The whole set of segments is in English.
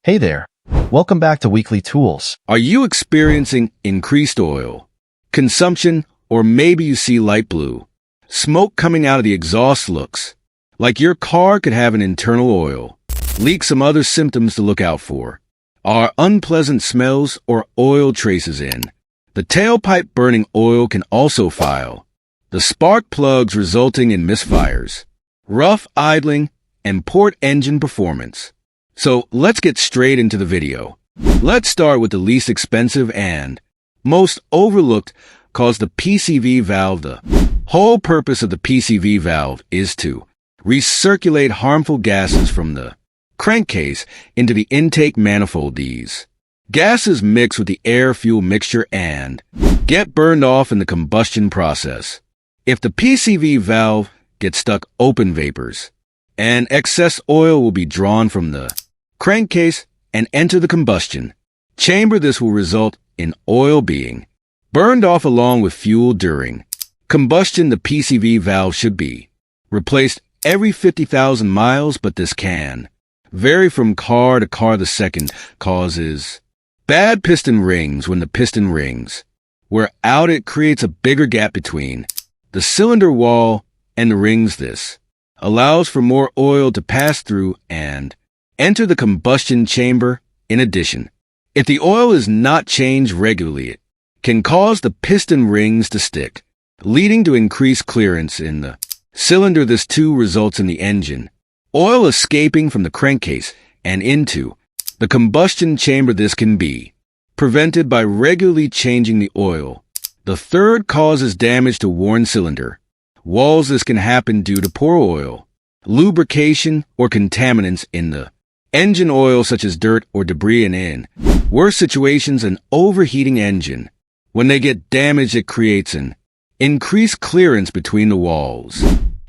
Hey there. Welcome back to Weekly Tools. Are you experiencing increased oil consumption, or maybe you see light blue smoke coming out of the exhaust? Looks like your car could have an internal oil leak. Some other symptoms to look out for are unpleasant smells or oil traces in the tailpipe. Burning oil can also file the spark plugs, resulting in misfires, rough idling, and poor engine performance. So let's get straight into the video. Let's start with the least expensive and most overlooked cause, the PCV valve. The whole purpose of the PCV valve is to recirculate harmful gases from the crankcase into the intake manifold. These gases mix with the air-fuel mixture and get burned off in the combustion process. If the PCV valve gets stuck open, vapors and excess oil will be drawn from the crankcase and enter the combustion chamber. This will result in oil being burned off along with fuel during combustion. The PCV valve should be replaced every 50,000 miles, but this can vary from car to car. The second cause is bad piston rings. When the piston rings wear out, it creates a bigger gap between the cylinder wall and the rings. This allows for more oil to pass through and enter the combustion chamber. In addition, if the oil is not changed regularly, it can cause the piston rings to stick, leading to increased clearance in the cylinder. This too results in the engine oil escaping from the crankcase and into the combustion chamber. This can be prevented by regularly changing the oil. The third cause is damage to worn cylinder walls. This can happen due to poor oil lubrication or contaminants in the engine oil, such as dirt or debris. And in worse situations, an overheating engine, when they get damaged, it creates an increased clearance between the walls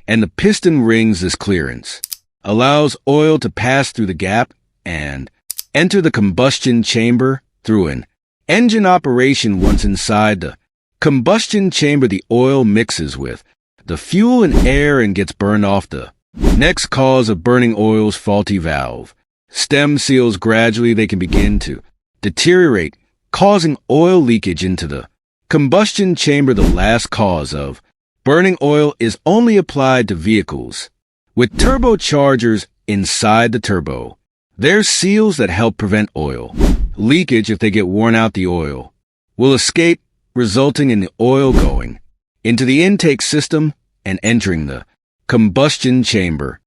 and the piston rings. This clearance allows oil to pass through the gap and enter the combustion chamber. Through an engine operation, once inside the combustion chamber, the oil mixes with the fuel and air and gets burned off. The next cause of burning oil's faulty valve stem seals. Gradually they can begin to deteriorate, causing oil leakage into the combustion chamber. The last cause of burning oil is only applied to vehicles with turbochargers inside the turbo. There's seals that help prevent oil leakage. If they get worn out, the oil will escape, resulting in the oil going into the intake system and entering the combustion chamber.